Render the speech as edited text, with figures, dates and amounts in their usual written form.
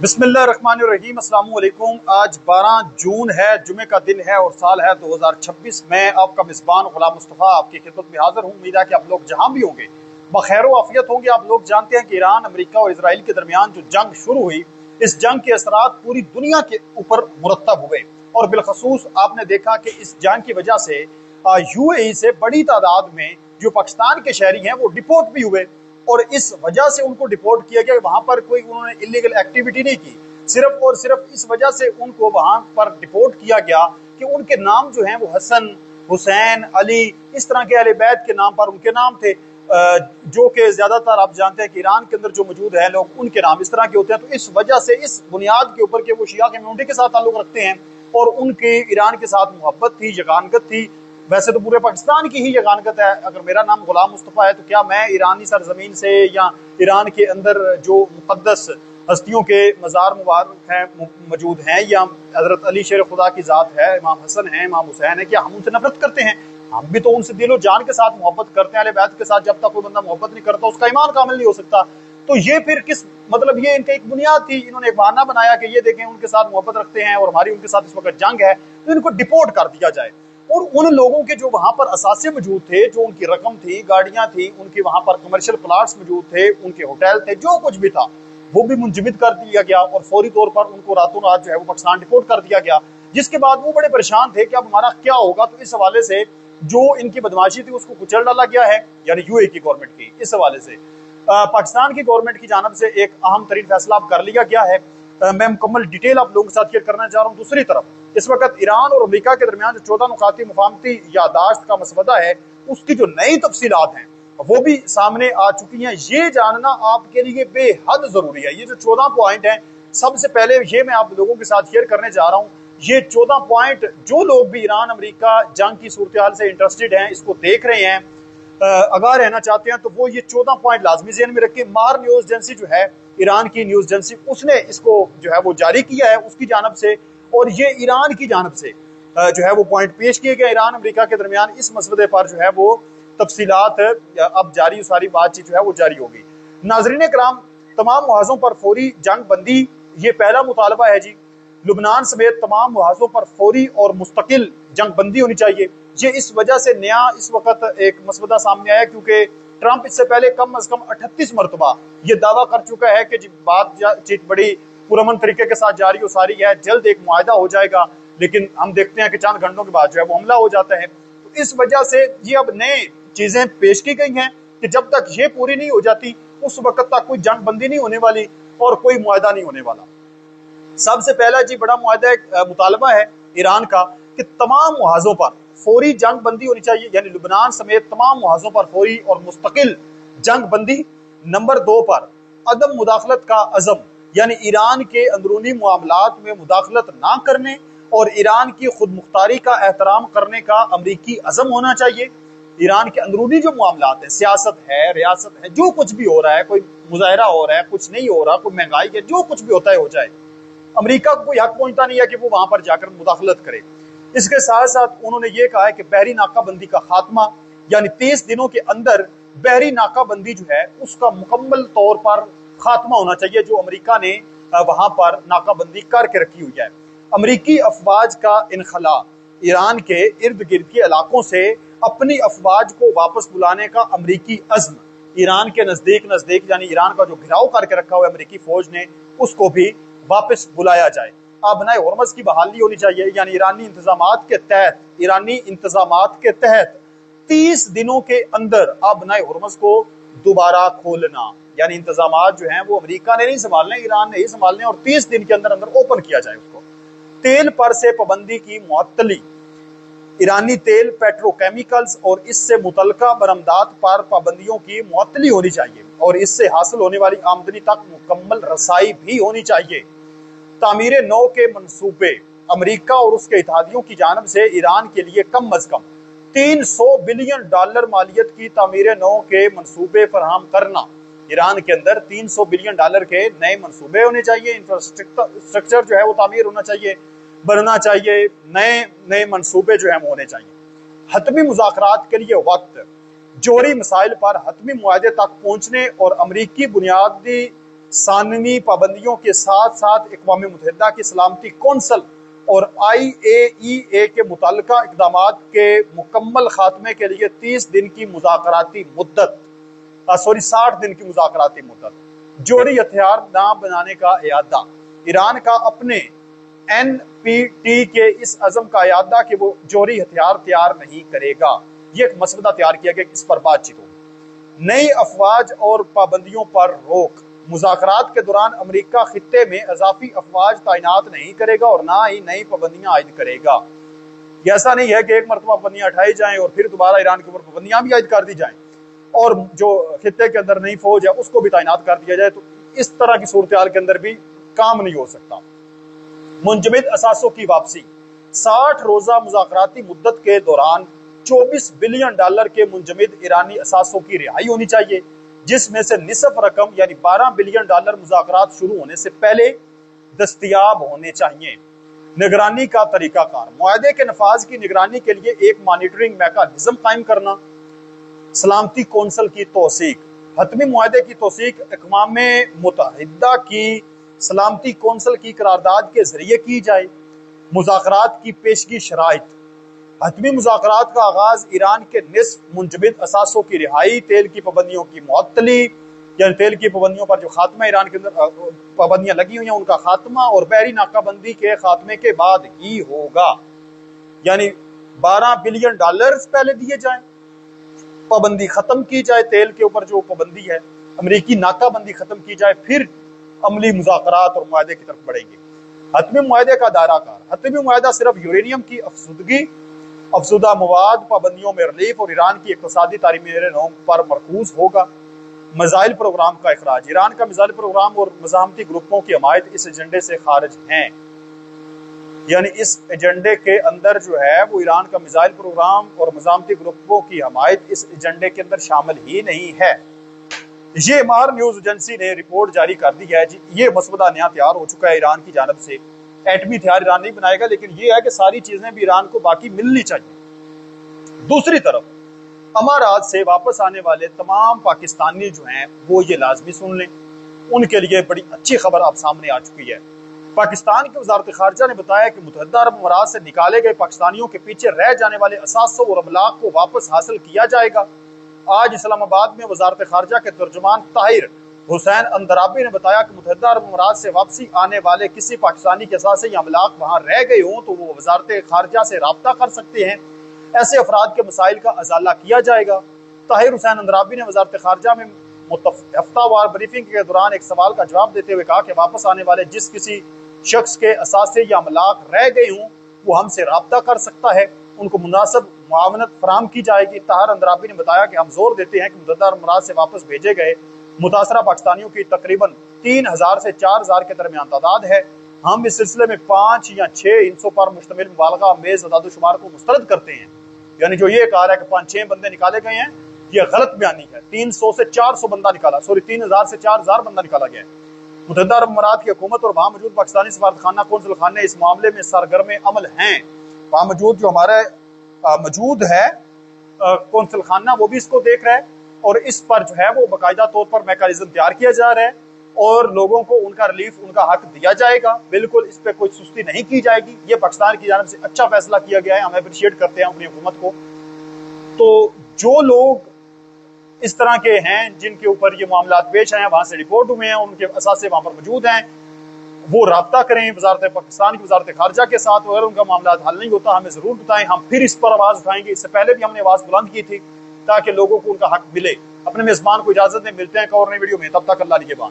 बिस्मिल्लाहिर्रहमानिर्रहीम, अस्सलाम वालेकुम। आज 12 जून है, जुमे का दिन है और साल है 2026। मैं आपका मिज़बान गुलाम मुस्तफ़ा आपकी खिदमत में हाजिर हूँ। उम्मीद है कि आप लोग जहाँ भी होंगे बखैर व आफियत होंगे। आप लोग जानते हैं कि ईरान, अमेरिका और इसराइल के दरमियान जो जंग शुरू हुई, इस जंग के असरात पूरी दुनिया के ऊपर मुरतब हुए और बिलखसूस आपने देखा कि इस जंग की वजह से UAE से बड़ी तादाद में जो पाकिस्तान के शहरी हैं वो डिपोर्ट भी हुए और इस वजह से उनको डिपोर्ट किया गया। वहां पर कोई उन्होंने इलीगल एक्टिविटी नहीं की, सिर्फ और सिर्फ इस वजह से उनको वहां पर डिपोर्ट किया गया कि उनके नाम जो हैं वो हसन, हुसैन, अली, इस तरह के अहले बैत के नाम पर उनके नाम थे, जो कि ज्यादातर आप जानते हैं कि ईरान के अंदर जो मौजूद है लोग, उनके नाम इस तरह के होते हैं। तो इस वजह से, इस बुनियाद के ऊपर कि वो शिया कम्युनिटी के साथ ताल्लुक रखते हैं और उनकी ईरान के साथ मोहब्बत थी, यगानगत थी। वैसे तो पूरे पाकिस्तान की ही यगानगत है। अगर मेरा नाम गुलाम मुस्तफ़ा है तो क्या मैं ईरानी सरजमीन से या ईरान के अंदर जो मुक़द्दस हस्तियों के मज़ार मुबारक हैं मौजूद हैं, या हज़रत अली शेर खुदा की ज़ात है, इमाम हसन है, इमाम हुसैन है, क्या हम उनसे नफरत करते हैं? हम भी तो उनसे दिलो जान के साथ मोहब्बत करते हैं। अहले बैत के साथ जब तक कोई बंदा मोहब्बत नहीं करता उसका ईमान कामिल नहीं हो सकता। तो ये फिर किस मतलब, ये इनका एक बुनियाद थी। इन्होंने एक बहाना बनाया कि ये देखें उनके साथ मोहब्बत रखते हैं और हमारी उनके साथ इस वक्त जंग है, तो इनको डिपोर्ट कर दिया जाए। और उन लोगों के जो वहां पर असासे मौजूद थे, जो उनकी रकम थी, गाड़ियां थी, उनके वहां पर कमर्शियल प्लाट्स मौजूद थे, उनके होटल थे, जो कुछ भी था वो भी मुंजमद कर दिया गया और फौरी तौर पर उनको रातों रात जो है वो पाकिस्तान डिपोर्ट कर दिया गया। जिसके बाद वो बड़े परेशान थे कि अब हमारा क्या होगा। तो इस हवाले से जो इनकी बदमाशी थी उसको कुचल डाला गया है, यानी UAE की गवर्नमेंट की। इस हवाले से पाकिस्तान की गवर्नमेंट की जानब से एक अहम तरीन फैसला अब कर लिया गया है। मैं मुकम्मल डिटेल आप लोगों के साथ शेयर करना चाह रहा हूँ। दूसरी तरफ इस वक्त ईरान और अमेरिका के दरमियान जो 14 नुकाती मुफाहमती यादाश्त का मसवदा है, उसकी जो नई तफसीलात हैं वो भी सामने आ चुकी हैं। ये जानना आपके लिए बेहद जरूरी है। ये जो 14 पॉइंट हैं, सबसे पहले ये मैं आप लोगों के साथ शेयर करने जा रहा हूँ। ये 14 पॉइंट जो लोग भी ईरान अमेरिका जंग की सूरत हाल से इंटरेस्टेड हैं, इसको देख रहे हैं, आगाह रहना चाहते हैं, तो वो ये 14 पॉइंट लाजमी ज़हन में रखें। मार न्यूज़ एजेंसी जो है, ईरान की न्यूज़ एजेंसी, उसने इसको जो है वो जारी किया है उसकी जानब से, और ये ईरान की जानब से जो है वो पॉइंट पेश किए गए। ईरान अमेरिका के दरमियान इस मसले पर जो है वो तफसीलात अब जारी, सारी बातचीत जो है वो जारी होगी। नाज़रीन कराम, तमाम मुहाज़ों पर फौरी जंग बंदी, ये पहला मुतालबा है जी। लुबनान समेत तमाम मुहाज़ों पर फौरी और मुस्तकिल जंग बंदी होनी चाहिए। ये इस वजह से नया इस वक्त एक मसवदा सामने आया क्योंकि ट्रंप इससे पहले कम अज कम 38 मरतबा ये दावा कर चुका है कि बातचीत बड़ी पुरअमन तरीके के साथ जारी हो सारी है, जल्द एक मुआहदा हो जाएगा। लेकिन हम देखते हैं कि चंद घंटों के बाद जो है वो हमला हो जाता है। तो इस वजह से ये अब नए चीजें पेश की गई हैं कि जब तक ये पूरी नहीं हो जाती उस वक्त तक कोई जंग बंदी नहीं होने वाली और कोई मुआहदा नहीं होने वाला। सबसे पहला जी बड़ा मुआहदा मुतालबा है ईरान का कि तमाम मुहाज़ों पर फौरी जंग बंदी होनी चाहिए, यानी लुबनान समेत तमाम मुहाज़ों पर फौरी और मुस्तकिल जंग बंदी। नंबर 2 पर अदम मुदाखलत का अज़म, यानी ईरान के अंदरूनी मामलात में मुदाखलत ना करने और ईरान की खुद मुख्तारी का एहतराम करने का अमरीकी अज़म होना चाहिए। ईरान के अंदरूनी जो मामलात हैं, सियासत है, रियासत है, जो कुछ भी हो रहा है, कोई मुजाहरा हो रहा है, कुछ नहीं हो रहा, कोई महंगाई है, जो कुछ भी होता है हो जाए, अमेरिका को कोई हक पहुंचता नहीं है कि वो वहां पर जाकर मुदाखलत करे। इसके साथ साथ उन्होंने ये कहा है कि बहरी नाकाबंदी का खात्मा, यानी 30 दिनों के अंदर बहरी नाकाबंदी जो है उसका मुकम्मल तौर पर खात्मा होना चाहिए, जो अमेरिका ने वहां पर नाकाबंदी करके रखी हुई है। अमेरिकी अफवाज का इनखला, ईरान के इर्द गिर्द के इलाकों से अपनी अफवाज को वापस बुलाने का अमेरिकी अज़्म, ईरान के नजदीक यानी ईरान का जो घिराव करके रखा हुआ है अमेरिकी फौज ने, उसको भी वापस बुलाया जाए। आबनाए हुर्मुज़ की बहाली होनी चाहिए, यानी ईरानी इंतजामात के तहत 30 दिनों के अंदर आबनाए हुर्मुज़ को दोबारा खोलना, यानी इंतजामात जो हैं वो अमेरिका ने नहीं संभालने, ईरान ने ही संभालने, और 30 दिन के अंदर अंदर ओपन किया जाए उसको। तेल पर से पाबंदी की मुअत्तली, ईरानी तेल, पेट्रोकेमिकल्स और इससे मुतल्लिका बरामदात पर पाबंदियों की मुअत्तली होनी चाहिए और इससे हासिल होने वाली आमदनी तक मुकम्मल रसाई भी होनी चाहिए। तामीर नौ के मंसूबे, अमेरिका और उसके इत्तेहादियों की जानब से ईरान के लिए कम अज कम $300 बिलियन मालियत की तामीर नौ के मंसूबे फराहम करना। ईरान के अंदर $300 बिलियन के नए मंसूबे होने चाहिए, इंफ्रास्ट्रक्चर जो है वो तामीर होना चाहिए, बनना चाहिए, नए मंसूबे जो है वो होने चाहिए। हतमी मुज़ाकरात के लिए वक्त, जोहरी मसाइल पर हतमी मुआहदे तक पहुंचने और अमरीकी बुनियादी ثانوی پابندیوں کے ساتھ ساتھ اقوام متحدہ کی سلامتی کونسل اور IAEA کے متعلقہ اقدامات کے مکمل خاتمے کے لیے 30 دن کی مذاکراتی مدت 60 دن کی مذاکراتی مدت، جوہری ہتھیار نہ بنانے کا اعادہ، ایران کا اپنے NPT کے اس عزم کا اعادہ کہ وہ جوہری ہتھیار تیار نہیں کرے گا، یہ ایک مسودہ تیار کیا گیا، اس پر بات چیت ہوگی۔ نئی افواج اور پابندیوں پر روک، مذاکرات کے دوران امریکہ خطے میں اضافی افواج تعینات نہیں کرے گا اور نہ ہی نئی پابندیاں عائد کرے گا۔ یہ ایسا نہیں ہے کہ ایک مرتبہ پابندیاں اٹھائی جائیں اور پھر دوبارہ ایران کے اوپر پابندیاں بھی عائد کر دی جائیں اور جو خطے کے اندر نئی فوج ہے اس کو بھی تعینات کر دیا جائے، تو اس طرح کی صورتحال کے اندر بھی کام نہیں ہو سکتا۔ منجمد اثاثوں کی واپسی، 60 روزہ مذاکراتی مدت کے دوران $24 بلین کے منجمد ایرانی اثاثوں کی رہائی ہونی چاہیے، جس میں سے نصف رقم یعنی $12 بلین مذاکرات شروع ہونے سے پہلے دستیاب ہونے چاہیے۔ نگرانی کا طریقہ کار، معاہدے کے نفاذ کی نگرانی کے لیے ایک مانیٹرنگ میکانزم قائم کرنا۔ سلامتی کونسل کی توثیق، حتمی معاہدے کی توثیق اقوام متحدہ کی سلامتی کونسل کی قرارداد کے ذریعے کی جائے۔ مذاکرات کی پیشگی شرائط، حتمی مذاکرات کا آغاز ایران کے نصف منجمد اثاثوں کی رہائی، تیل کی پابندیوں کی معطلی یعنی تیل کی پابندیوں پر جو خاتمہ ایران کے اندر پابندیاں لگی ہوئی ہیں ان کا خاتمہ اور بحری ناکہ بندی کے خاتمے کے بعد ہی ہوگا، یعنی $12 بلین پہلے دیے جائیں، پابندی ختم کی جائے، تیل کے اوپر جو پابندی ہے، امریکی ناکہ بندی ختم کی جائے، پھر عملی مذاکرات اور معاہدے کی طرف بڑھیں گے۔ حتمی معاہدے کا دائرہ کار، حتمی معاہدہ صرف یورینیم کی افزودگی، افزودہ مواد، پابندیوں میں ریلیف اور ایران کی اقتصادی تعمیر نو پر مرکوز ہوگا۔ میزائل پروگرام کا اخراج، ایران کا میزائل پروگرام اور مزاحمتی گروپوں کی حمایت اس ایجنڈے سے خارج ہیں، یعنی اس ایجنڈے کے اندر جو ہے وہ ایران کا میزائل پروگرام اور مزاحمتی گروپوں کی حمایت اس ایجنڈے کے اندر شامل ہی نہیں ہے۔ یہ مار نیوز ایجنسی نے رپورٹ جاری کر دی ہے، یہ مسودہ نیا تیار ہو چکا ہے ایران کی جانب سے۔ ایٹمی ہتھیار ایران نہیں بنائے گا، لیکن یہ ہے کہ ساری چیزیں بھی ایران کو باقی ملنی چاہیے۔ دوسری طرف امارات سے واپس آنے والے تمام پاکستانی جو ہیں وہ یہ لازمی سن لیں، ان کے لیے بڑی اچھی خبر اب سامنے آ چکی ہے۔ پاکستان کی وزارت خارجہ نے بتایا کہ متحدہ عرب امارات سے نکالے گئے پاکستانیوں کے پیچھے رہ جانے والے اثاثوں اور املاک کو واپس حاصل کیا جائے گا۔ آج اسلام آباد میں وزارت خارجہ کے ترجمان طاہر حسین اندرابی نے بتایا کہ متحدہ عرب امارات سے واپسی آنے والے کسی پاکستانی کے اثاثے یا املاک وہاں رہ گئے ہوں تو وہ وزارت خارجہ سے رابطہ کر سکتے ہیں، ایسے افراد کے مسائل کا ازالہ کیا جائے گا۔ طاہر حسین اندرابی نے وزارت خارجہ میں ہفتہ وار بریفنگ کے دوران ایک سوال کا جواب دیتے ہوئے کہا کہ واپس آنے والے جس کسی شخص کے اثاثے یا املاک رہ گئے ہوں وہ ہم سے رابطہ کر سکتا ہے، ان کو مناسب معاونت فراہم کی جائے گی۔ طاہر اندرابی نے بتایا کہ ہم زور دیتے ہیں کہ متحدہ عرب امارات سے واپس بھیجے گئے متاثرہ پاکستانیوں کی تقریباً 3000 سے 4000 کے درمیان تعداد ہے۔ ہم اس سلسلے میں 5 یا 6 ہندسوں پر مشتمل مبالغہ آمیز اعداد و شمار کو مسترد کرتے ہیں، یعنی جو یہ کہا رہا ہے کہ 5-6 بندے نکالے گئے ہیں یہ غلط بیانی ہے۔ 300 سے 400 بندہ نکالا 3000 سے 4000 بندہ نکالا گیا ہے۔ متحدہ عرب امارات کی حکومت اور وہاں موجود پاکستانی سفارت خانہ قونصل خانے اس معاملے میں سرگرم عمل ہیں۔ وہاں موجود جو ہمارے موجود ہے قونصل خانہ وہ بھی اس کو دیکھ رہا ہے اور اس پر جو ہے وہ باقاعدہ طور پر میکانزم تیار کیا جا رہا ہے اور لوگوں کو ان کا ریلیف ان کا حق دیا جائے گا، بالکل اس پہ کوئی سستی نہیں کی جائے گی۔ یہ پاکستان کی جانب سے اچھا فیصلہ کیا گیا ہے، ہم اپریشیٹ کرتے ہیں اپنی حکومت کو۔ تو جو لوگ اس طرح کے ہیں جن کے اوپر یہ معاملات پیش آئے ہیں، وہاں سے رپورٹ ہوئے ہیں، ان کے اثاثے وہاں پر موجود ہیں، وہ رابطہ کریں وزارت پاکستان کی وزارت خارجہ کے ساتھ، اگر ان کا معاملات حل نہیں ہوتا ہمیں ضرور بتائیں، ہم پھر اس پر آواز اٹھائیں گے۔ اس سے پہلے بھی ہم نے آواز بلند کی تھی تاکہ لوگوں کو ان کا حق ملے۔ اپنے میزبان کو اجازت دیں، ملتے ہیں ایک اور نئی ویڈیو میں، تب تک اللہ نگہبان۔